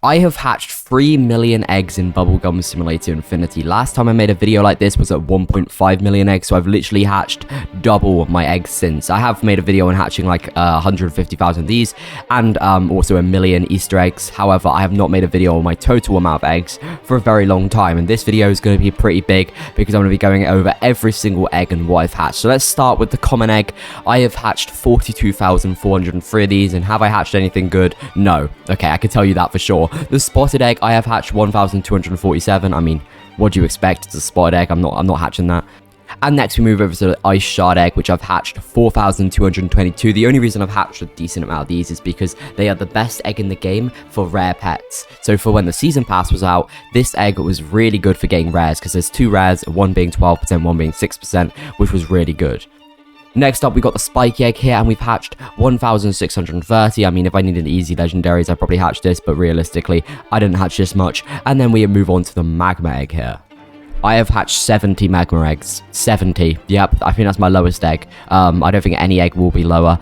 I have hatched 3 million eggs in Bubblegum Simulator Infinity. Last time I made a video like this was at 1.5 million eggs, so I've literally hatched double my eggs since. I have made a video on hatching like 150,000 of these, and also a million Easter eggs. However, I have not made a video on my total amount of eggs for a very long time, and this video is going to be pretty big because I'm going to be going over every single egg and what I've hatched. So let's start with the common egg. I have hatched 42,403 of these, and have I hatched anything good? No. Okay, I can tell you that for sure. The spotted egg, I have hatched 1,247. I mean, what do you expect? It's a spotted egg. I'm not hatching that. And next we move over to the ice shard egg, which I've hatched 4,222. The only reason I've hatched a decent amount of these is because they are the best egg in the game for rare pets. So for when the season pass was out, this egg was really good for getting rares, because there's two rares, one being 12%, one being 6%, which was really good. Next up, we got the spiky egg here, and we've hatched 1,630. I mean, if I needed easy legendaries, I'd probably hatch this, but realistically, I didn't hatch this much. And then we move on to the magma egg here. I have hatched 70 magma eggs. 70. Yep, I think that's my lowest egg. I don't think any egg will be lower.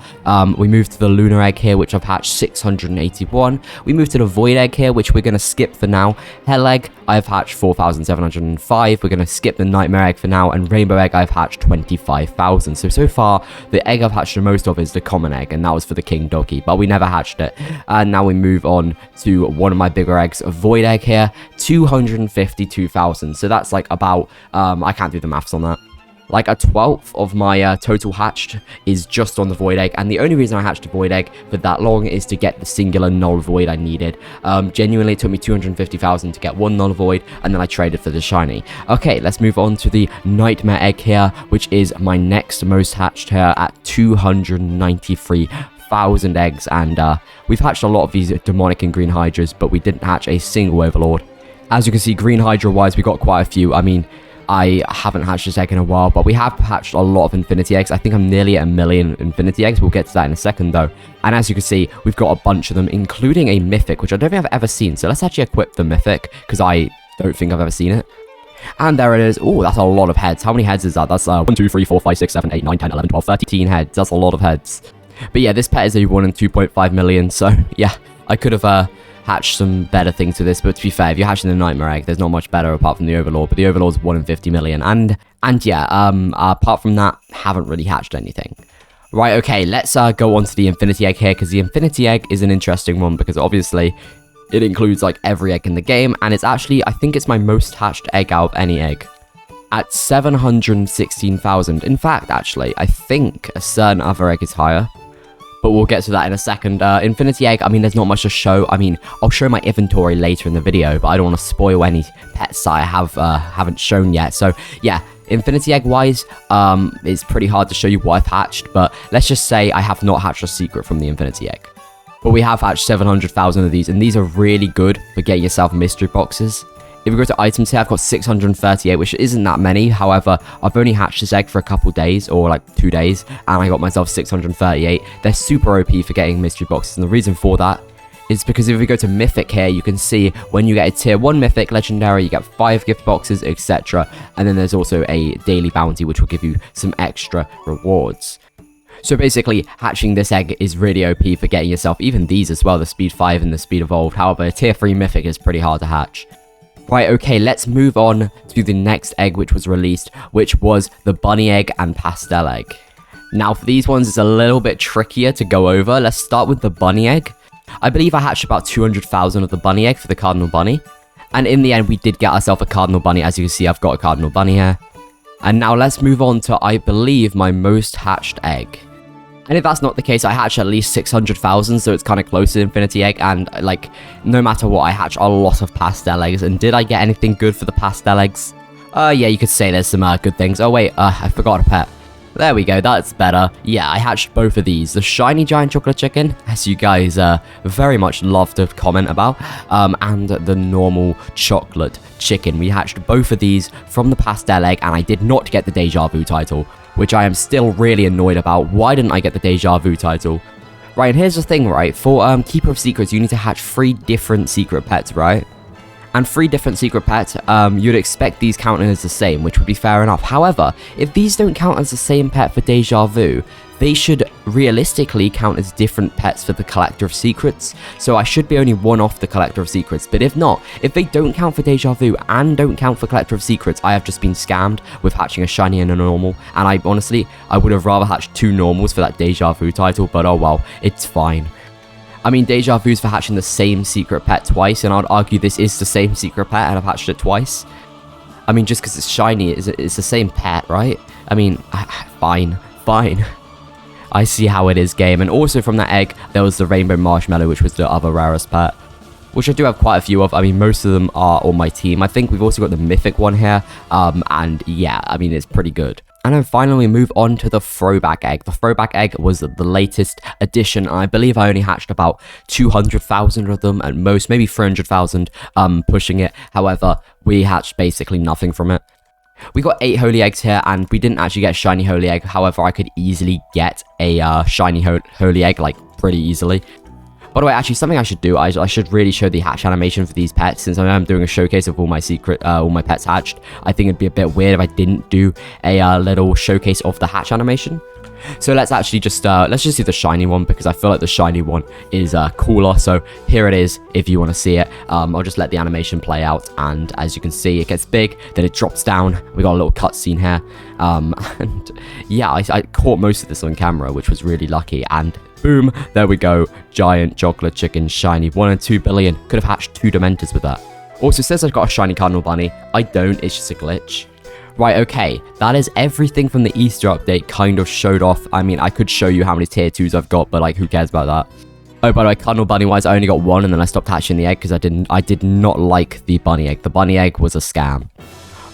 We move to the lunar egg here, which I've hatched 681. We move to the void egg here, which we're going to skip for now. Hell egg, I've hatched 4,705. We're going to skip the nightmare egg for now. And rainbow egg, I've hatched 25,000. So far, the egg I've hatched the most of is the common egg, and that was for the king doggy, but we never hatched it. And now we move on to one of my bigger eggs, a void egg here, 252,000. So that's like about, I can't do the maths on that. Like a 12th of my total hatched is just on the void egg, and the only reason I hatched a void egg for that long is to get the singular null void I needed. Genuinely, it took me 250,000 to get one null void, and then I traded for the shiny. Okay, let's move on to the nightmare egg here, which is my next most hatched here at 293,000 eggs, and we've hatched a lot of these demonic and green hydras, but we didn't hatch a single overlord. As you can see, green hydra wise, we got quite a few. I mean, I haven't hatched this egg in a while, but we have hatched a lot of infinity eggs. I think I'm nearly at 1 million infinity eggs. We'll get to that in a second, though. And as you can see, we've got a bunch of them, including a mythic, which I don't think I've ever seen. So let's actually equip the mythic, because I don't think I've ever seen it. And there it is. Oh, that's a lot of heads. How many heads is that? That's 1, 2, 3, 4, 5, 6, 7, 8, 9, 10, 11, 12, 13 heads. That's a lot of heads. But yeah, this pet is a 1 in 2.5 million. So yeah, I could have hatch some better things to this, but to be fair, if you're hatching the nightmare egg, there's not much better apart from the overlord, but the overlord's 1 in 50 million, and yeah, apart from that, haven't really hatched anything. Right, okay, let's go on to the infinity egg here, because the infinity egg is an interesting one, because obviously it includes like every egg in the game, and it's actually, I think it's my most hatched egg out of any egg at 716,000. In fact, actually, I think a certain other egg is higher, but we'll get to that in a second. Infinity egg, I mean, there's not much to show. I mean, I'll show my inventory later in the video, but I don't want to spoil any pets I haven't shown yet. So yeah, infinity egg wise, it's pretty hard to show you what I've hatched, but let's just say I have not hatched a secret from the infinity egg. But we have hatched 700,000 of these, and these are really good for getting yourself mystery boxes. If we go to items here, I've got 638, which isn't that many. However, I've only hatched this egg for a couple days, or like 2 days, and I got myself 638. They're super OP for getting mystery boxes, and the reason for that is because if we go to mythic here, you can see when you get a tier 1 mythic legendary, you get 5 gift boxes, etc. And then there's also a daily bounty, which will give you some extra rewards. So basically, hatching this egg is really OP for getting yourself even these as well, the speed 5 and the speed evolved. However, a tier 3 mythic is pretty hard to hatch. Right, okay, let's move on to the next egg which was released, which was the bunny egg and pastel egg. Now, for these ones, it's a little bit trickier to go over. Let's start with the bunny egg. I believe I hatched about 200,000 of the bunny egg for the cardinal bunny. And in the end, we did get ourselves a cardinal bunny. As you can see, I've got a cardinal bunny here. And now let's move on to, I believe, my most hatched egg. And if that's not the case, I hatch at least 600,000, so it's kind of close to Infinity Egg, and, like, no matter what, I hatch a lot of pastel eggs. And did I get anything good for the pastel eggs? Yeah, you could say there's some good things. Oh, wait, I forgot a pet. There we go, that's better. Yeah, I hatched both of these. The shiny giant chocolate chicken, as you guys very much love to comment about, and the normal chocolate chicken. We hatched both of these from the pastel egg, and I did not get the deja vu title, which I am still really annoyed about. Why didn't I get the deja vu title? Right, and here's the thing, right? For Keeper of Secrets, you need to hatch 3 different secret pets, right? and 3 different secret pets, you'd expect these counting as the same, which would be fair enough. However, if these don't count as the same pet for Deja Vu, they should realistically count as different pets for the Collector of Secrets, so I should be only one off the Collector of Secrets. But if not, if they don't count for Deja Vu and don't count for Collector of Secrets, I have just been scammed with hatching a shiny and a normal, and I honestly would have rather hatched 2 normals for that Deja Vu title, but oh well, it's fine. I mean, Deja Vu's for hatching the same secret pet twice, and I'd argue this is the same secret pet and I've hatched it twice. I mean, just because it's shiny, it's the same pet, right? I mean, fine. I see how it is, game. And also from that egg, there was the Rainbow Marshmallow, which was the other rarest pet, which I do have quite a few of. I mean, most of them are on my team. I think we've also got the mythic one here, and yeah, I mean, it's pretty good. And then finally, we move on to the Throwback egg. The Throwback egg was the latest addition. I believe I only hatched about 200,000 of them at most, maybe 300,000, pushing it. However, we hatched basically nothing from it. We got 8 holy eggs here, and we didn't actually get a shiny holy egg. However, I could easily get a shiny holy egg, like, pretty easily. By the way, actually, something I should do, I should really show the hatch animation for these pets, since I'm doing a showcase of all my pets hatched. I think it'd be a bit weird if I didn't do a little showcase of the hatch animation. So let's actually just let's just do the shiny one, because I feel like the shiny one is cooler. So here it is, if you want to see it. I'll just let the animation play out, and as you can see, it gets big, then it drops down. We got a little cutscene here, and yeah, I caught most of this on camera, which was really lucky, and boom, there we go, giant chocolate chicken shiny, 1 in 2 billion. Could have hatched 2 Dementors with that. Also, it says I've got a shiny Cardinal Bunny. I don't, it's just a glitch. Right, okay, that is everything from the Easter update kind of showed off. I mean, I could show you how many tier 2s I've got, but like, who cares about that? Oh, by the way, Cardinal Bunny wise, I only got 1, and then I stopped hatching the egg because I did not like the bunny egg. The bunny egg was a scam.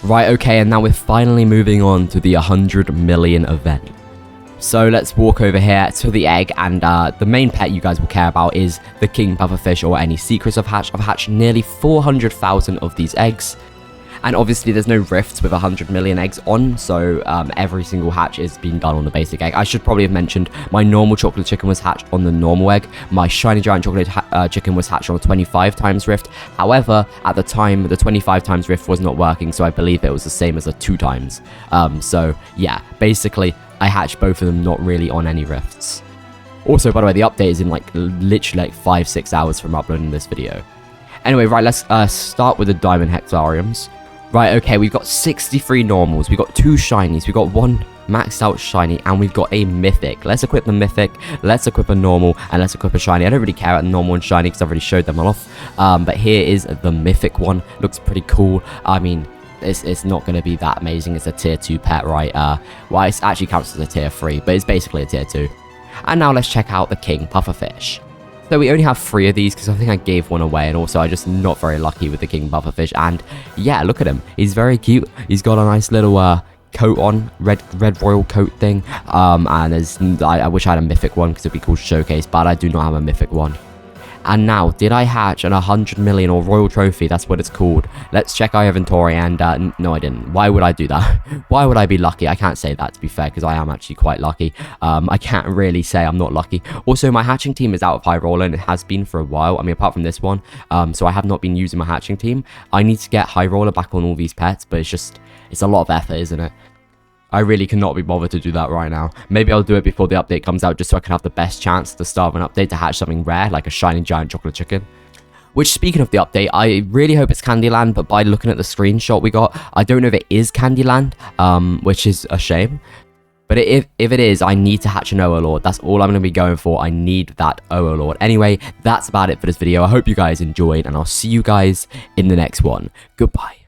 Right, okay, and now we're finally moving on to the 100 million event. So let's walk over here to the egg, and the main pet you guys will care about is the King Pufferfish, or any secrets I've hatched. I've hatched nearly 400,000 of these eggs. And obviously there's no rifts with 100 million eggs on, so every single hatch is being done on the basic egg. I should probably have mentioned my normal chocolate chicken was hatched on the normal egg. My shiny giant chocolate chicken was hatched on a 25 times rift. However, at the time, the 25 times rift was not working, so I believe it was the same as a 2 times. So yeah, basically I hatched both of them not really on any rifts. Also, by the way, the update is in like literally like 5-6 hours from uploading this video. Anyway, right, let's start with the diamond hexariums. Right, okay, we've got 63 normals, we've got 2 shinies, we've got 1 maxed out shiny, and we've got a mythic. Let's equip the mythic, let's equip a normal, and let's equip a shiny. I don't really care about the normal and shiny because I've already showed them off. But here is the mythic one. Looks pretty cool. I mean, it's not going to be that amazing. It's a tier 2 pet, right? Well, it actually counts as a tier 3, but it's basically a tier 2. And now let's check out the King Pufferfish. So we only have 3 of these because I think I gave 1 away, and also I just not very lucky with the King Pufferfish. And yeah, look at him. He's very cute. He's got a nice little coat on, red royal coat thing. And I wish I had a mythic one because it'd be called Showcase, but I do not have a mythic one. And now, did I hatch an 100 million or royal trophy? That's what it's called. Let's check our inventory, and no, I didn't. Why would I do that? Why would I be lucky? I can't say that, to be fair, because I am actually quite lucky. I can't really say I'm not lucky. Also, my hatching team is out of high roller, and it has been for a while. I mean, apart from this one. So I have not been using my hatching team. I need to get high roller back on all these pets, but it's a lot of effort, isn't it? I really cannot be bothered to do that right now. Maybe I'll do it before the update comes out, just so I can have the best chance at the start of an update to hatch something rare, like a shiny giant chocolate chicken. Which, speaking of the update, I really hope it's Candyland, but by looking at the screenshot we got, I don't know if it is Candyland, which is a shame. But if it is, I need to hatch an Overlord. That's all I'm going to be going for. I need that Overlord. Anyway, that's about it for this video. I hope you guys enjoyed, and I'll see you guys in the next one. Goodbye.